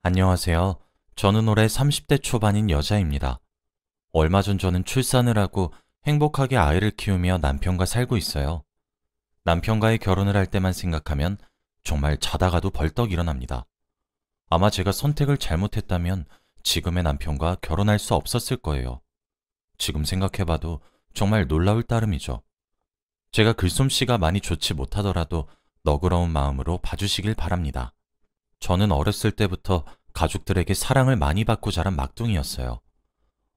안녕하세요. 저는 올해 30대 초반인 여자입니다. 얼마 전 저는 출산을 하고 행복하게 아이를 키우며 남편과 살고 있어요. 남편과의 결혼을 할 때만 생각하면 정말 자다가도 벌떡 일어납니다. 아마 제가 선택을 잘못했다면 지금의 남편과 결혼할 수 없었을 거예요. 지금 생각해봐도 정말 놀라울 따름이죠. 제가 글솜씨가 많이 좋지 못하더라도 너그러운 마음으로 봐주시길 바랍니다. 저는 어렸을 때부터 가족들에게 사랑을 많이 받고 자란 막둥이였어요.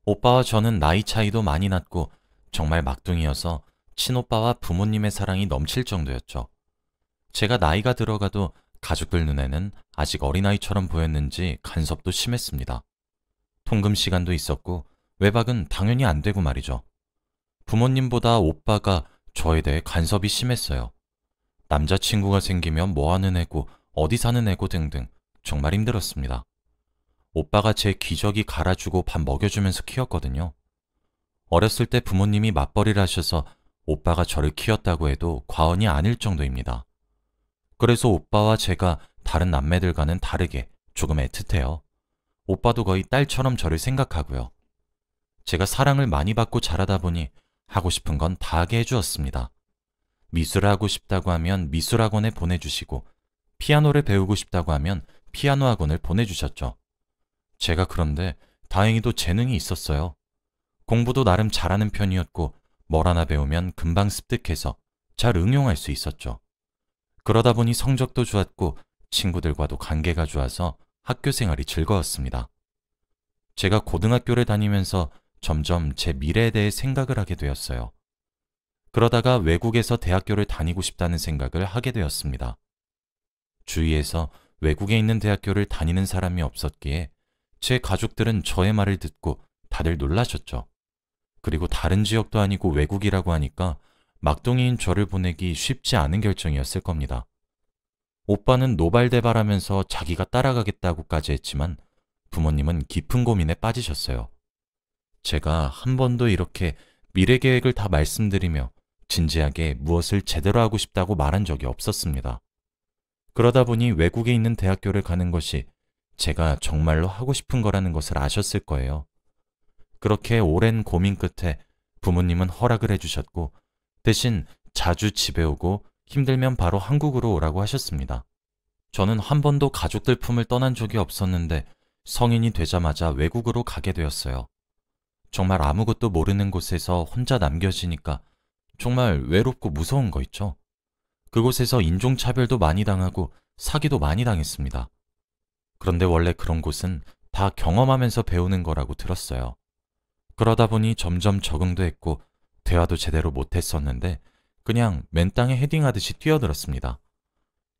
오빠와 저는 나이 차이도 많이 났고 정말 막둥이여서 친오빠와 부모님의 사랑이 넘칠 정도였죠. 제가 나이가 들어가도 가족들 눈에는 아직 어린아이처럼 보였는지 간섭도 심했습니다. 통금 시간도 있었고 외박은 당연히 안 되고 말이죠. 부모님보다 오빠가 저에 대해 간섭이 심했어요. 남자친구가 생기면 뭐 하는 애고 어디 사는 애고 등등 정말 힘들었습니다. 오빠가 제 기저귀 갈아주고 밥 먹여주면서 키웠거든요. 어렸을 때 부모님이 맞벌이를 하셔서 오빠가 저를 키웠다고 해도 과언이 아닐 정도입니다. 그래서 오빠와 제가 다른 남매들과는 다르게 조금 애틋해요. 오빠도 거의 딸처럼 저를 생각하고요. 제가 사랑을 많이 받고 자라다 보니 하고 싶은 건 다 하게 해주었습니다. 미술을 하고 싶다고 하면 미술학원에 보내주시고 피아노를 배우고 싶다고 하면 피아노 학원을 보내주셨죠. 제가 그런데 다행히도 재능이 있었어요. 공부도 나름 잘하는 편이었고 뭘 하나 배우면 금방 습득해서 잘 응용할 수 있었죠. 그러다 보니 성적도 좋았고 친구들과도 관계가 좋아서 학교 생활이 즐거웠습니다. 제가 고등학교를 다니면서 점점 제 미래에 대해 생각을 하게 되었어요. 그러다가 외국에서 대학교를 다니고 싶다는 생각을 하게 되었습니다. 주위에서 외국에 있는 대학교를 다니는 사람이 없었기에 제 가족들은 저의 말을 듣고 다들 놀라셨죠. 그리고 다른 지역도 아니고 외국이라고 하니까 막둥이인 저를 보내기 쉽지 않은 결정이었을 겁니다. 오빠는 노발대발하면서 자기가 따라가겠다고까지 했지만 부모님은 깊은 고민에 빠지셨어요. 제가 한 번도 이렇게 미래 계획을 다 말씀드리며 진지하게 무엇을 제대로 하고 싶다고 말한 적이 없었습니다. 그러다 보니 외국에 있는 대학교를 가는 것이 제가 정말로 하고 싶은 거라는 것을 아셨을 거예요. 그렇게 오랜 고민 끝에 부모님은 허락을 해주셨고 대신 자주 집에 오고 힘들면 바로 한국으로 오라고 하셨습니다. 저는 한 번도 가족들 품을 떠난 적이 없었는데 성인이 되자마자 외국으로 가게 되었어요. 정말 아무것도 모르는 곳에서 혼자 남겨지니까 정말 외롭고 무서운 거 있죠. 그곳에서 인종차별도 많이 당하고 사기도 많이 당했습니다. 그런데 원래 그런 곳은 다 경험하면서 배우는 거라고 들었어요. 그러다 보니 점점 적응도 했고 대화도 제대로 못했었는데 그냥 맨 땅에 헤딩하듯이 뛰어들었습니다.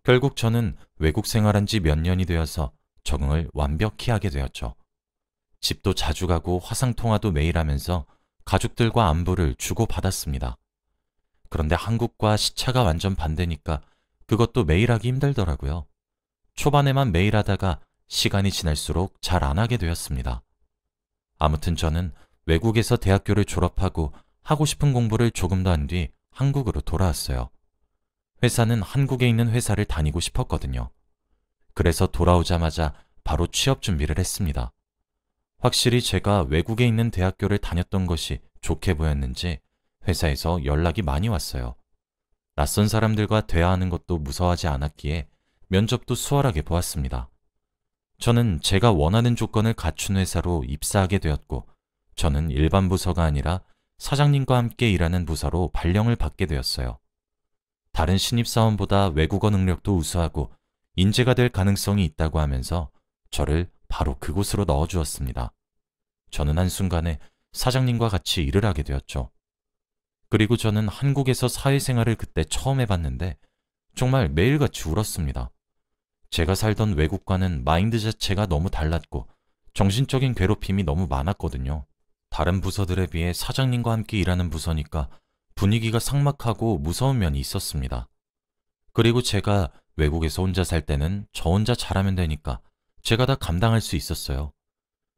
결국 저는 외국 생활한 지 몇 년이 되어서 적응을 완벽히 하게 되었죠. 집도 자주 가고 화상통화도 매일 하면서 가족들과 안부를 주고받았습니다. 그런데 한국과 시차가 완전 반대니까 그것도 매일 하기 힘들더라고요. 초반에만 매일 하다가 시간이 지날수록 잘 안 하게 되었습니다. 아무튼 저는 외국에서 대학교를 졸업하고 하고 싶은 공부를 조금 더 한 뒤 한국으로 돌아왔어요. 회사는 한국에 있는 회사를 다니고 싶었거든요. 그래서 돌아오자마자 바로 취업 준비를 했습니다. 확실히 제가 외국에 있는 대학교를 다녔던 것이 좋게 보였는지 회사에서 연락이 많이 왔어요. 낯선 사람들과 대화하는 것도 무서워하지 않았기에 면접도 수월하게 보았습니다. 저는 제가 원하는 조건을 갖춘 회사로 입사하게 되었고 저는 일반 부서가 아니라 사장님과 함께 일하는 부서로 발령을 받게 되었어요. 다른 신입사원보다 외국어 능력도 우수하고 인재가 될 가능성이 있다고 하면서 저를 바로 그곳으로 넣어주었습니다. 저는 한순간에 사장님과 같이 일을 하게 되었죠. 그리고 저는 한국에서 사회생활을 그때 처음 해봤는데 정말 매일같이 울었습니다. 제가 살던 외국과는 마인드 자체가 너무 달랐고 정신적인 괴롭힘이 너무 많았거든요. 다른 부서들에 비해 사장님과 함께 일하는 부서니까 분위기가 삭막하고 무서운 면이 있었습니다. 그리고 제가 외국에서 혼자 살 때는 저 혼자 잘하면 되니까 제가 다 감당할 수 있었어요.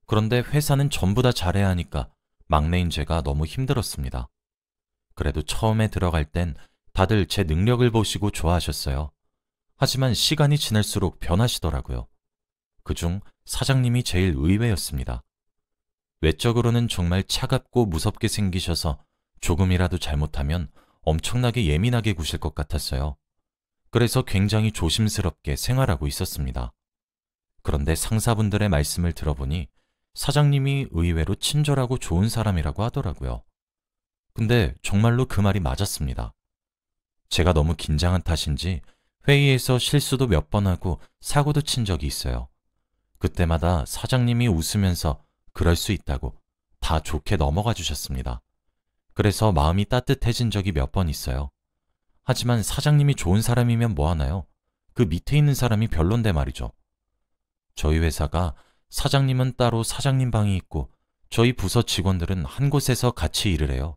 그런데 회사는 전부 다 잘해야 하니까 막내인 제가 너무 힘들었습니다. 그래도 처음에 들어갈 땐 다들 제 능력을 보시고 좋아하셨어요. 하지만 시간이 지날수록 변하시더라고요. 그중 사장님이 제일 의외였습니다. 외적으로는 정말 차갑고 무섭게 생기셔서 조금이라도 잘못하면 엄청나게 예민하게 구실 것 같았어요. 그래서 굉장히 조심스럽게 생활하고 있었습니다. 그런데 상사분들의 말씀을 들어보니 사장님이 의외로 친절하고 좋은 사람이라고 하더라고요. 근데 정말로 그 말이 맞았습니다. 제가 너무 긴장한 탓인지 회의에서 실수도 몇 번 하고 사고도 친 적이 있어요. 그때마다 사장님이 웃으면서 그럴 수 있다고 다 좋게 넘어가 주셨습니다. 그래서 마음이 따뜻해진 적이 몇 번 있어요. 하지만 사장님이 좋은 사람이면 뭐하나요? 그 밑에 있는 사람이 별론데 말이죠. 저희 회사가 사장님은 따로 사장님 방이 있고 저희 부서 직원들은 한 곳에서 같이 일을 해요.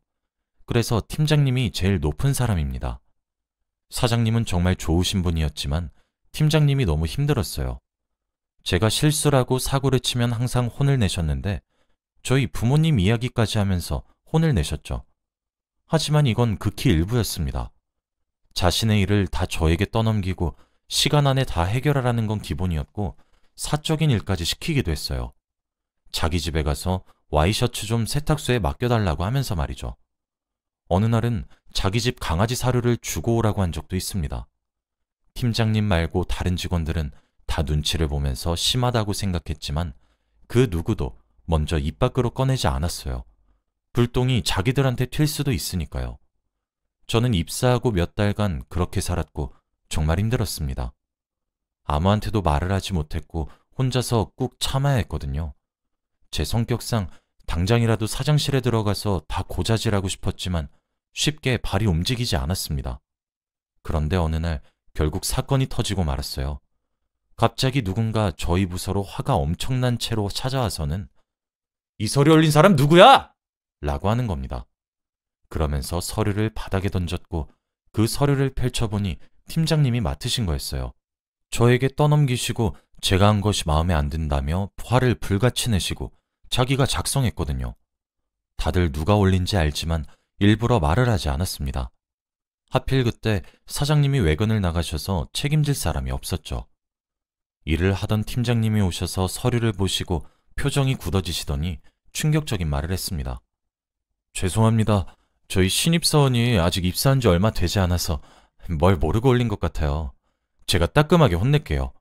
그래서 팀장님이 제일 높은 사람입니다. 사장님은 정말 좋으신 분이었지만 팀장님이 너무 힘들었어요. 제가 실수라고 사고를 치면 항상 혼을 내셨는데 저희 부모님 이야기까지 하면서 혼을 내셨죠. 하지만 이건 극히 일부였습니다. 자신의 일을 다 저에게 떠넘기고 시간 안에 다 해결하라는 건 기본이었고 사적인 일까지 시키기도 했어요. 자기 집에 가서 와이셔츠 좀 세탁소에 맡겨달라고 하면서 말이죠. 어느 날은 자기 집 강아지 사료를 주고 오라고 한 적도 있습니다. 팀장님 말고 다른 직원들은 다 눈치를 보면서 심하다고 생각했지만 그 누구도 먼저 입 밖으로 꺼내지 않았어요. 불똥이 자기들한테 튈 수도 있으니까요. 저는 입사하고 몇 달간 그렇게 살았고 정말 힘들었습니다. 아무한테도 말을 하지 못했고 혼자서 꾹 참아야 했거든요. 제 성격상 당장이라도 사장실에 들어가서 다 고자질하고 싶었지만 쉽게 발이 움직이지 않았습니다. 그런데 어느 날 결국 사건이 터지고 말았어요. 갑자기 누군가 저희 부서로 화가 엄청난 채로 찾아와서는 "이 서류 올린 사람 누구야?" 라고 하는 겁니다. 그러면서 서류를 바닥에 던졌고 그 서류를 펼쳐보니 팀장님이 맡으신 거였어요. 저에게 떠넘기시고 제가 한 것이 마음에 안 든다며 화를 불같이 내시고 자기가 작성했거든요. 다들 누가 올린지 알지만 일부러 말을 하지 않았습니다. 하필 그때 사장님이 외근을 나가셔서 책임질 사람이 없었죠. 일을 하던 팀장님이 오셔서 서류를 보시고 표정이 굳어지시더니 충격적인 말을 했습니다. "죄송합니다. 저희 신입사원이 아직 입사한 지 얼마 되지 않아서 뭘 모르고 올린 것 같아요. 제가 따끔하게 혼낼게요."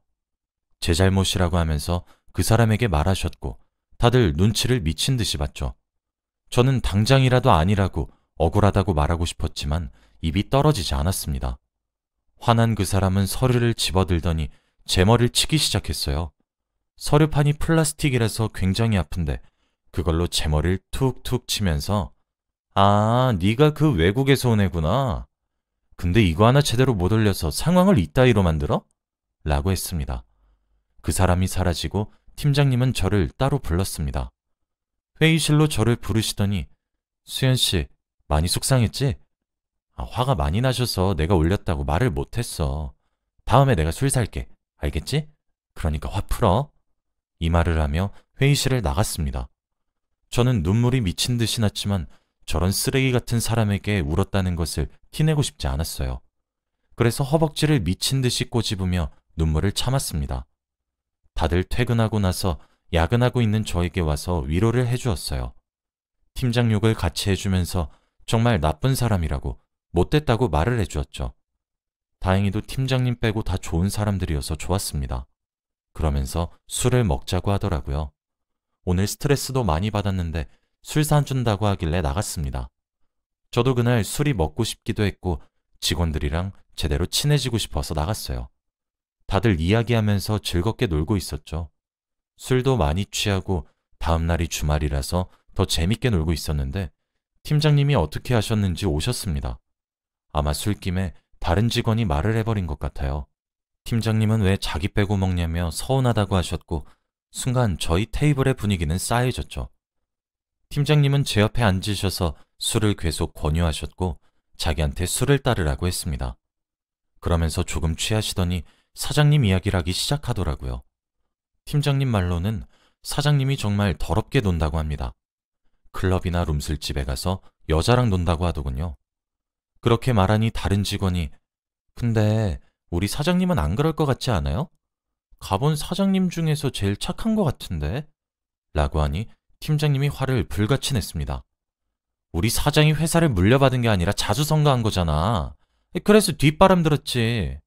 제 잘못이라고 하면서 그 사람에게 말하셨고 다들 눈치를 미친 듯이 봤죠. 저는 당장이라도 아니라고 억울하다고 말하고 싶었지만 입이 떨어지지 않았습니다. 화난 그 사람은 서류를 집어들더니 제 머리를 치기 시작했어요. 서류판이 플라스틱이라서 굉장히 아픈데 그걸로 제 머리를 툭툭 치면서 "아, 네가 그 외국에서 온 애구나. 근데 이거 하나 제대로 못 올려서 상황을 이따위로 만들어?" 라고 했습니다. 그 사람이 사라지고 팀장님은 저를 따로 불렀습니다. 회의실로 저를 부르시더니 "수연 씨, 많이 속상했지? 화가 많이 나셔서 내가 올렸다고 말을 못했어. 다음에 내가 술 살게. 알겠지? 그러니까 화 풀어." 이 말을 하며 회의실을 나갔습니다. 저는 눈물이 미친 듯이 났지만 저런 쓰레기 같은 사람에게 울었다는 것을 티내고 싶지 않았어요. 그래서 허벅지를 미친 듯이 꼬집으며 눈물을 참았습니다. 다들 퇴근하고 나서 야근하고 있는 저에게 와서 위로를 해주었어요. 팀장 욕을 같이 해주면서 정말 나쁜 사람이라고 못됐다고 말을 해주었죠. 다행히도 팀장님 빼고 다 좋은 사람들이어서 좋았습니다. 그러면서 술을 먹자고 하더라고요. 오늘 스트레스도 많이 받았는데 술 사준다고 하길래 나갔습니다. 저도 그날 술이 먹고 싶기도 했고 직원들이랑 제대로 친해지고 싶어서 나갔어요. 다들 이야기하면서 즐겁게 놀고 있었죠. 술도 많이 취하고 다음 날이 주말이라서 더 재밌게 놀고 있었는데 팀장님이 어떻게 하셨는지 오셨습니다. 아마 술김에 다른 직원이 말을 해버린 것 같아요. 팀장님은 왜 자기 빼고 먹냐며 서운하다고 하셨고 순간 저희 테이블의 분위기는 싸해졌죠. 팀장님은 제 옆에 앉으셔서 술을 계속 권유하셨고 자기한테 술을 따르라고 했습니다. 그러면서 조금 취하시더니 사장님 이야기를 하기 시작하더라고요. 팀장님 말로는 사장님이 정말 더럽게 논다고 합니다. 클럽이나 룸술집에 가서 여자랑 논다고 하더군요. 그렇게 말하니 다른 직원이 "근데 우리 사장님은 안 그럴 것 같지 않아요? 가본 사장님 중에서 제일 착한 것 같은데? 라고 하니 팀장님이 화를 불같이 냈습니다. 우리 사장이 회사를 물려받은 게 아니라 자수성가한 거잖아. 그래서 뒷바람 들었지.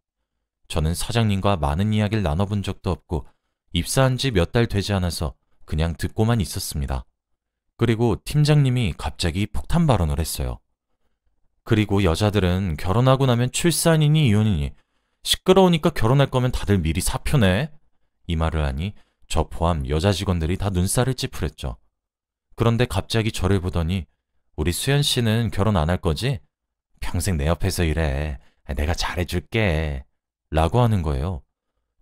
저는 사장님과 많은 이야기를 나눠본 적도 없고 입사한 지 몇 달 되지 않아서 그냥 듣고만 있었습니다. 그리고 팀장님이 갑자기 폭탄 발언을 했어요. 그리고 여자들은 결혼하고 나면 출산이니 이혼이니 시끄러우니까 결혼할 거면 다들 미리 사표내. 이 말을 하니 저 포함 여자 직원들이 다 눈살을 찌푸렸죠. 그런데 갑자기 저를 보더니 우리 수연 씨는 결혼 안 할 거지? 평생 내 옆에서 일해. 내가 잘해줄게. 라고 하는 거예요.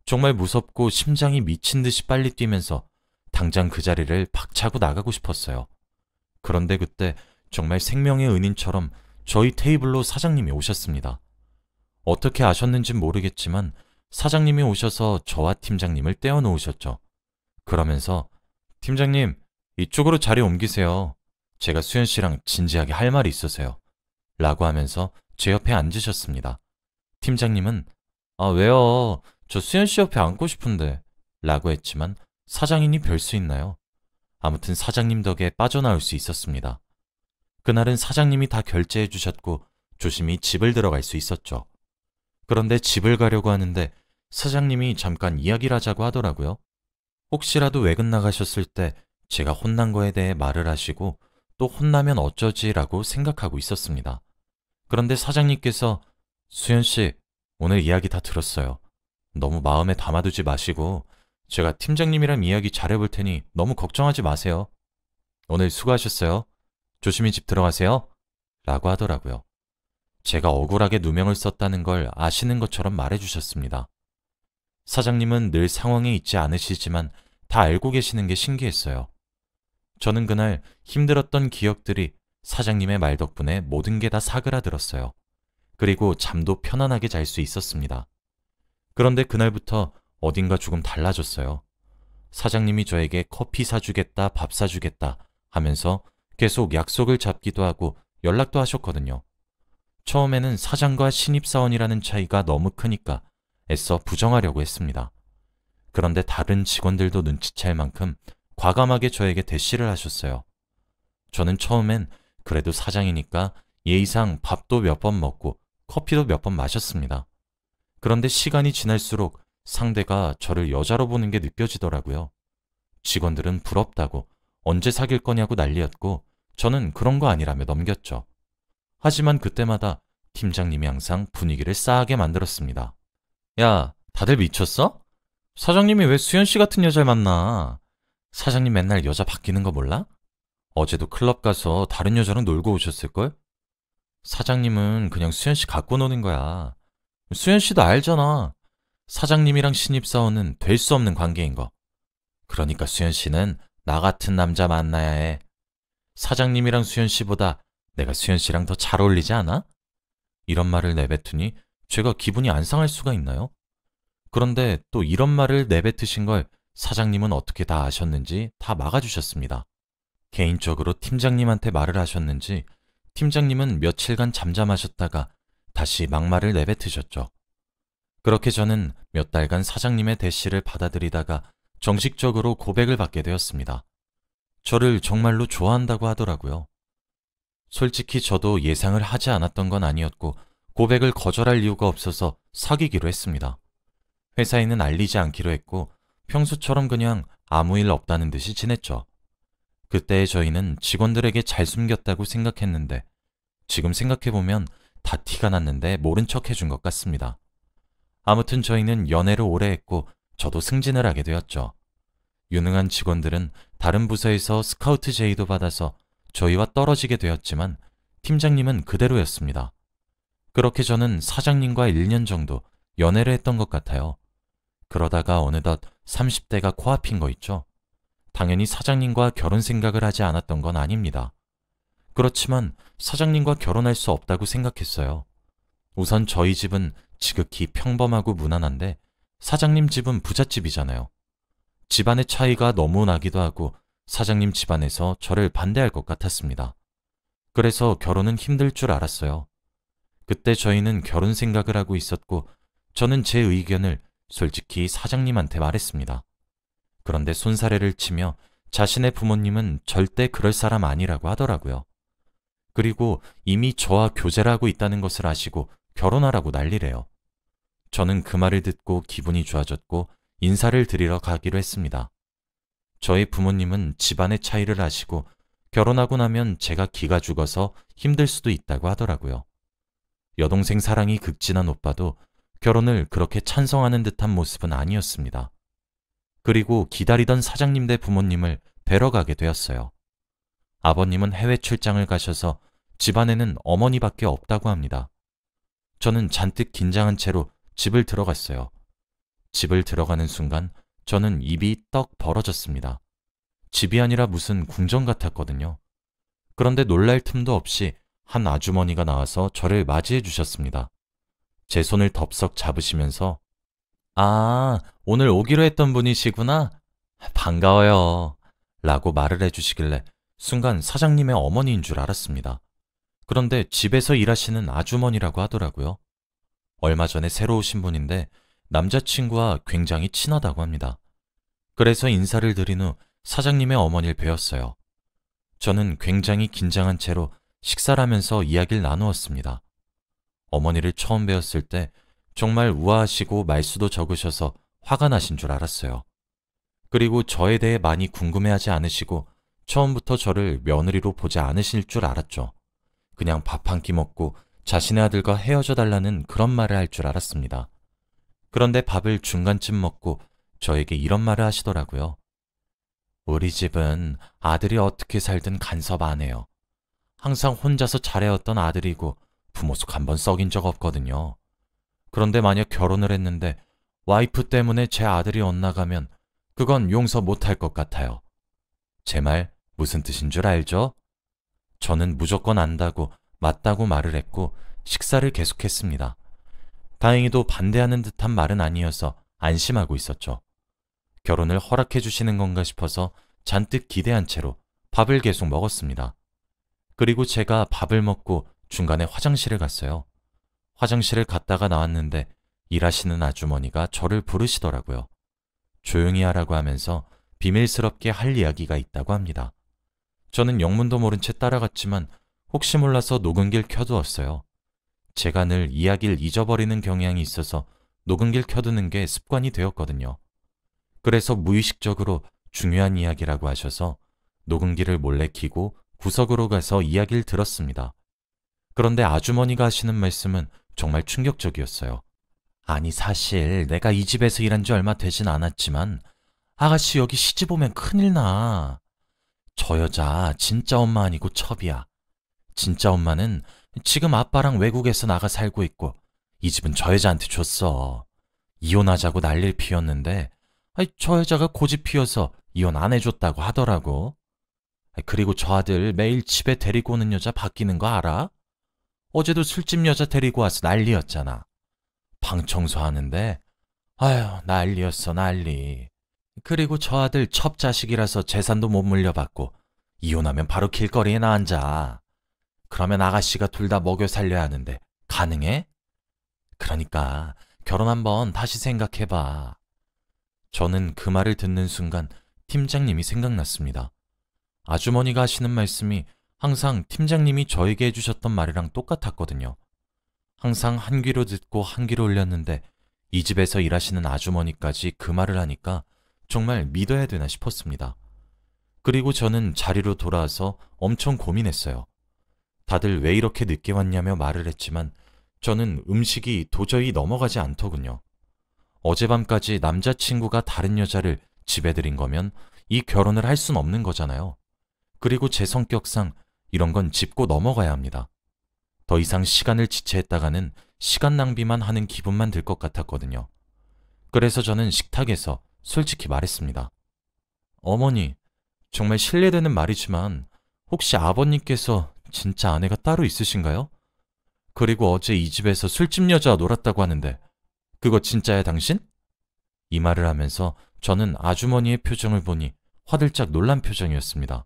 정말 무섭고 심장이 미친 듯이 빨리 뛰면서 당장 그 자리를 박차고 나가고 싶었어요. 그런데 그때 정말 생명의 은인처럼 저희 테이블로 사장님이 오셨습니다. 어떻게 아셨는진 모르겠지만 사장님이 오셔서 저와 팀장님을 떼어놓으셨죠. 그러면서 팀장님, 이쪽으로 자리 옮기세요. 제가 수연 씨랑 진지하게 할 말이 있어서요. 라고 하면서 제 옆에 앉으셨습니다. 팀장님은 아, 왜요? 저 수연 씨 옆에 앉고 싶은데. 라고 했지만 사장이니 별 수 있나요? 아무튼 사장님 덕에 빠져나올 수 있었습니다. 그날은 사장님이 다 결제해 주셨고 조심히 집을 들어갈 수 있었죠. 그런데 집을 가려고 하는데 사장님이 잠깐 이야기를 하자고 하더라고요. 혹시라도 외근 나가셨을 때 제가 혼난 거에 대해 말을 하시고 또 혼나면 어쩌지라고 생각하고 있었습니다. 그런데 사장님께서 수연 씨, 오늘 이야기 다 들었어요. 너무 마음에 담아두지 마시고 제가 팀장님이랑 이야기 잘해볼 테니 너무 걱정하지 마세요. 오늘 수고하셨어요. 조심히 집 들어가세요. 라고 하더라고요. 제가 억울하게 누명을 썼다는 걸 아시는 것처럼 말해주셨습니다. 사장님은 늘 상황에 있지 않으시지만 다 알고 계시는 게 신기했어요. 저는 그날 힘들었던 기억들이 사장님의 말 덕분에 모든 게 다 사그라들었어요. 그리고 잠도 편안하게 잘 수 있었습니다. 그런데 그날부터 어딘가 조금 달라졌어요. 사장님이 저에게 커피 사주겠다, 밥 사주겠다 하면서 계속 약속을 잡기도 하고 연락도 하셨거든요. 처음에는 사장과 신입사원이라는 차이가 너무 크니까 애써 부정하려고 했습니다. 그런데 다른 직원들도 눈치챌 만큼 과감하게 저에게 대시를 하셨어요. 저는 처음엔 그래도 사장이니까 예의상 밥도 몇 번 먹고 커피도 몇 번 마셨습니다. 그런데 시간이 지날수록 상대가 저를 여자로 보는 게 느껴지더라고요. 직원들은 부럽다고 언제 사귈 거냐고 난리였고 저는 그런 거 아니라며 넘겼죠. 하지만 그때마다 팀장님이 항상 분위기를 싸하게 만들었습니다. 야, 다들 미쳤어? 사장님이 왜 수연 씨 같은 여자를 만나? 사장님 맨날 여자 바뀌는 거 몰라? 어제도 클럽 가서 다른 여자랑 놀고 오셨을걸? 사장님은 그냥 수연 씨 갖고 노는 거야. 수연 씨도 알잖아. 사장님이랑 신입사원은 될 수 없는 관계인 거. 그러니까 수연 씨는 나 같은 남자 만나야 해. 사장님이랑 수연 씨보다 내가 수연 씨랑 더 잘 어울리지 않아? 이런 말을 내뱉으니 제가 기분이 안 상할 수가 있나요? 그런데 또 이런 말을 내뱉으신 걸 사장님은 어떻게 다 아셨는지 다 막아주셨습니다. 개인적으로 팀장님한테 말을 하셨는지 팀장님은 며칠간 잠잠하셨다가 다시 막말을 내뱉으셨죠. 그렇게 저는 몇 달간 사장님의 대시를 받아들이다가 정식적으로 고백을 받게 되었습니다. 저를 정말로 좋아한다고 하더라고요. 솔직히 저도 예상을 하지 않았던 건 아니었고 고백을 거절할 이유가 없어서 사귀기로 했습니다. 회사에는 알리지 않기로 했고 평소처럼 그냥 아무 일 없다는 듯이 지냈죠. 그때의 저희는 직원들에게 잘 숨겼다고 생각했는데 지금 생각해보면 다 티가 났는데 모른 척 해준 것 같습니다. 아무튼 저희는 연애를 오래 했고 저도 승진을 하게 되었죠. 유능한 직원들은 다른 부서에서 스카우트 제의도 받아서 저희와 떨어지게 되었지만 팀장님은 그대로였습니다. 그렇게 저는 사장님과 1년 정도 연애를 했던 것 같아요. 그러다가 어느덧 30대가 코앞인 거 있죠. 당연히 사장님과 결혼 생각을 하지 않았던 건 아닙니다. 그렇지만 사장님과 결혼할 수 없다고 생각했어요. 우선 저희 집은 지극히 평범하고 무난한데 사장님 집은 부잣집이잖아요. 집안의 차이가 너무 나기도 하고 사장님 집안에서 저를 반대할 것 같았습니다. 그래서 결혼은 힘들 줄 알았어요. 그때 저희는 결혼 생각을 하고 있었고 저는 제 의견을 솔직히 사장님한테 말했습니다. 그런데 손사래를 치며 자신의 부모님은 절대 그럴 사람 아니라고 하더라고요. 그리고 이미 저와 교제를 하고 있다는 것을 아시고 결혼하라고 난리래요. 저는 그 말을 듣고 기분이 좋아졌고 인사를 드리러 가기로 했습니다. 저희 부모님은 집안의 차이를 아시고 결혼하고 나면 제가 기가 죽어서 힘들 수도 있다고 하더라고요. 여동생 사랑이 극진한 오빠도 결혼을 그렇게 찬성하는 듯한 모습은 아니었습니다. 그리고 기다리던 사장님 네 부모님을 뵈러 가게 되었어요. 아버님은 해외 출장을 가셔서 집안에는 어머니밖에 없다고 합니다. 저는 잔뜩 긴장한 채로 집을 들어갔어요. 집을 들어가는 순간 저는 입이 떡 벌어졌습니다. 집이 아니라 무슨 궁전 같았거든요. 그런데 놀랄 틈도 없이 한 아주머니가 나와서 저를 맞이해 주셨습니다. 제 손을 덥석 잡으시면서 아, 오늘 오기로 했던 분이시구나? 반가워요. 라고 말을 해주시길래 순간 사장님의 어머니인 줄 알았습니다. 그런데 집에서 일하시는 아주머니라고 하더라고요. 얼마 전에 새로 오신 분인데 남자친구와 굉장히 친하다고 합니다. 그래서 인사를 드린 후 사장님의 어머니를 뵈었어요. 저는 굉장히 긴장한 채로 식사를 하면서 이야기를 나누었습니다. 어머니를 처음 뵈었을 때 정말 우아하시고 말수도 적으셔서 화가 나신 줄 알았어요. 그리고 저에 대해 많이 궁금해하지 않으시고 처음부터 저를 며느리로 보지 않으실 줄 알았죠. 그냥 밥 한 끼 먹고 자신의 아들과 헤어져 달라는 그런 말을 할 줄 알았습니다. 그런데 밥을 중간쯤 먹고 저에게 이런 말을 하시더라고요. 우리 집은 아들이 어떻게 살든 간섭 안 해요. 항상 혼자서 잘해왔던 아들이고 부모 속 한 번 썩인 적 없거든요. 그런데 만약 결혼을 했는데 와이프 때문에 제 아들이 엇나가면 그건 용서 못할 것 같아요. 제 말 무슨 뜻인 줄 알죠? 저는 무조건 안다고 맞다고 말을 했고 식사를 계속했습니다. 다행히도 반대하는 듯한 말은 아니어서 안심하고 있었죠. 결혼을 허락해 주시는 건가 싶어서 잔뜩 기대한 채로 밥을 계속 먹었습니다. 그리고 제가 밥을 먹고 중간에 화장실을 갔어요. 화장실을 갔다가 나왔는데 일하시는 아주머니가 저를 부르시더라고요. 조용히 하라고 하면서 비밀스럽게 할 이야기가 있다고 합니다. 저는 영문도 모른 채 따라갔지만 혹시 몰라서 녹음기를 켜두었어요. 제가 늘 이야기를 잊어버리는 경향이 있어서 녹음기를 켜두는 게 습관이 되었거든요. 그래서 무의식적으로 중요한 이야기라고 하셔서 녹음기를 몰래 켜고 구석으로 가서 이야기를 들었습니다. 그런데 아주머니가 하시는 말씀은 정말 충격적이었어요. 아니 사실 내가 이 집에서 일한 지 얼마 되진 않았지만 아가씨 여기 시집 오면 큰일 나. 저 여자 진짜 엄마 아니고 첩이야. 진짜 엄마는 지금 아빠랑 외국에서 나가 살고 있고 이 집은 저 여자한테 줬어. 이혼하자고 난리를 피웠는데 저 여자가 고집 피워서 이혼 안 해줬다고 하더라고. 그리고 저 아들 매일 집에 데리고 오는 여자 바뀌는 거 알아? 어제도 술집 여자 데리고 와서 난리였잖아. 방 청소하는데 아휴 난리였어 난리. 그리고 저 아들 첩 자식이라서 재산도 못 물려받고 이혼하면 바로 길거리에 나앉아. 그러면 아가씨가 둘 다 먹여 살려야 하는데 가능해? 그러니까 결혼 한번 다시 생각해봐. 저는 그 말을 듣는 순간 팀장님이 생각났습니다. 아주머니가 하시는 말씀이 항상 팀장님이 저에게 해주셨던 말이랑 똑같았거든요. 항상 한 귀로 듣고 한 귀로 울렸는데 이 집에서 일하시는 아주머니까지 그 말을 하니까 정말 믿어야 되나 싶었습니다. 그리고 저는 자리로 돌아와서 엄청 고민했어요. 다들 왜 이렇게 늦게 왔냐며 말을 했지만 저는 음식이 도저히 넘어가지 않더군요. 어젯밤까지 남자친구가 다른 여자를 집에 들인 거면 이 결혼을 할 순 없는 거잖아요. 그리고 제 성격상 이런 건 짚고 넘어가야 합니다. 더 이상 시간을 지체했다가는 시간 낭비만 하는 기분만 들 것 같았거든요. 그래서 저는 식탁에서 솔직히 말했습니다. 어머니, 정말 실례되는 말이지만 혹시 아버님께서 진짜 아내가 따로 있으신가요? 그리고 어제 이 집에서 술집 여자와 놀았다고 하는데 그거 진짜야 당신? 이 말을 하면서 저는 아주머니의 표정을 보니 화들짝 놀란 표정이었습니다.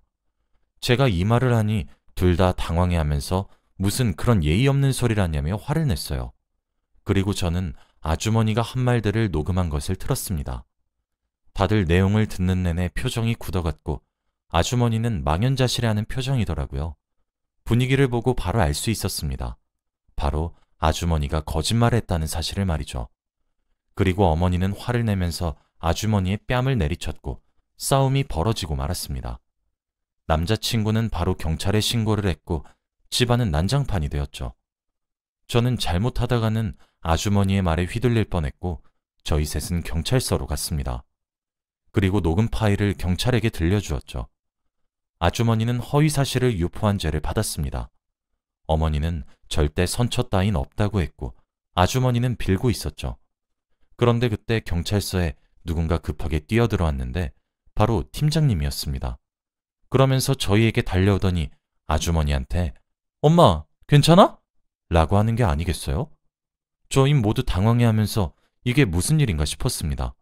제가 이 말을 하니 둘 다 당황해하면서 무슨 그런 예의 없는 소리를 하냐며 화를 냈어요. 그리고 저는 아주머니가 한 말들을 녹음한 것을 틀었습니다. 다들 내용을 듣는 내내 표정이 굳어갔고 아주머니는 망연자실해하는 표정이더라고요. 분위기를 보고 바로 알 수 있었습니다. 바로 아주머니가 거짓말을 했다는 사실을 말이죠. 그리고 어머니는 화를 내면서 아주머니의 뺨을 내리쳤고 싸움이 벌어지고 말았습니다. 남자친구는 바로 경찰에 신고를 했고 집안은 난장판이 되었죠. 저는 잘못하다가는 아주머니의 말에 휘둘릴 뻔했고 저희 셋은 경찰서로 갔습니다. 그리고 녹음 파일을 경찰에게 들려주었죠. 아주머니는 허위사실을 유포한 죄를 받았습니다. 어머니는 절대 선처 따윈 없다고 했고 아주머니는 빌고 있었죠. 그런데 그때 경찰서에 누군가 급하게 뛰어들어왔는데 바로 팀장님이었습니다. 그러면서 저희에게 달려오더니 아주머니한테 엄마, 괜찮아? 라고 하는 게 아니겠어요? 저희 모두 당황해하면서 이게 무슨 일인가 싶었습니다.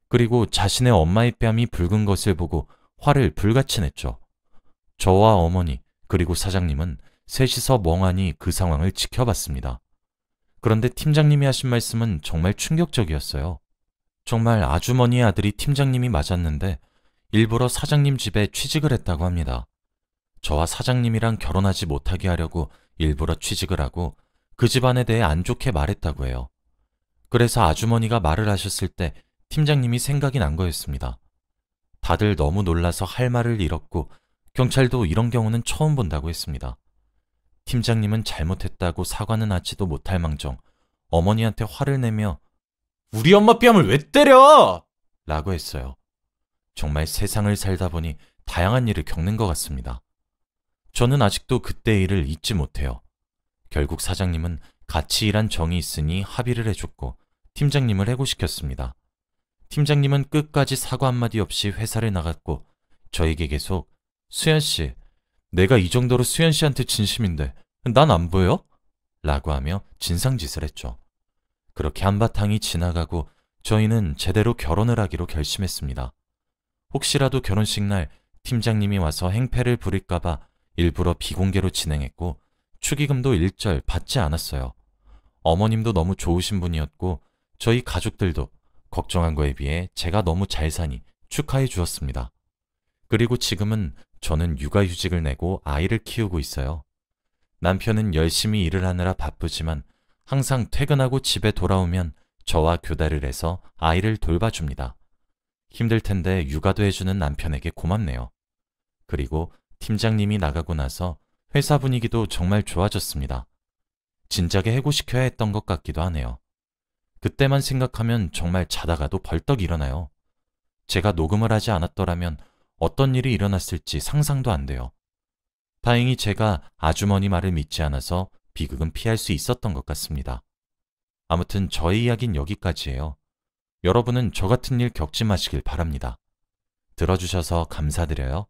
그리고 자신의 엄마의 뺨이 붉은 것을 보고 화를 불같이 냈죠. 저와 어머니 그리고 사장님은 셋이서 멍하니 그 상황을 지켜봤습니다. 그런데 팀장님이 하신 말씀은 정말 충격적이었어요. 정말 아주머니의 아들이 팀장님이 맞았는데 일부러 사장님 집에 취직을 했다고 합니다. 저와 사장님이랑 결혼하지 못하게 하려고 일부러 취직을 하고 그 집안에 대해 안 좋게 말했다고 해요. 그래서 아주머니가 말을 하셨을 때 팀장님이 생각이 난 거였습니다. 다들 너무 놀라서 할 말을 잃었고 경찰도 이런 경우는 처음 본다고 했습니다. 팀장님은 잘못했다고 사과는 하지도 못할 망정 어머니한테 화를 내며 우리 엄마 뺨을 왜 때려! 라고 했어요. 정말 세상을 살다 보니 다양한 일을 겪는 것 같습니다. 저는 아직도 그때의 일을 잊지 못해요. 결국 사장님은 같이 일한 정이 있으니 합의를 해줬고 팀장님을 해고시켰습니다. 팀장님은 끝까지 사과 한마디 없이 회사를 나갔고 저에게 계속 수연씨, 내가 이 정도로 수연씨한테 진심인데 난 안 보여? 라고 하며 진상짓을 했죠. 그렇게 한바탕이 지나가고 저희는 제대로 결혼을 하기로 결심했습니다. 혹시라도 결혼식 날 팀장님이 와서 행패를 부릴까봐 일부러 비공개로 진행했고 축의금도 일절 받지 않았어요. 어머님도 너무 좋으신 분이었고 저희 가족들도 걱정한 거에 비해 제가 너무 잘 사니 축하해 주었습니다. 그리고 지금은 저는 육아휴직을 내고 아이를 키우고 있어요. 남편은 열심히 일을 하느라 바쁘지만 항상 퇴근하고 집에 돌아오면 저와 교대를 해서 아이를 돌봐줍니다. 힘들 텐데 육아도 해주는 남편에게 고맙네요. 그리고 팀장님이 나가고 나서 회사 분위기도 정말 좋아졌습니다. 진작에 해고시켜야 했던 것 같기도 하네요. 그때만 생각하면 정말 자다가도 벌떡 일어나요. 제가 녹음을 하지 않았더라면 어떤 일이 일어났을지 상상도 안 돼요. 다행히 제가 아주머니 말을 믿지 않아서 비극은 피할 수 있었던 것 같습니다. 아무튼 저의 이야기는 여기까지예요. 여러분은 저 같은 일 겪지 마시길 바랍니다. 들어주셔서 감사드려요.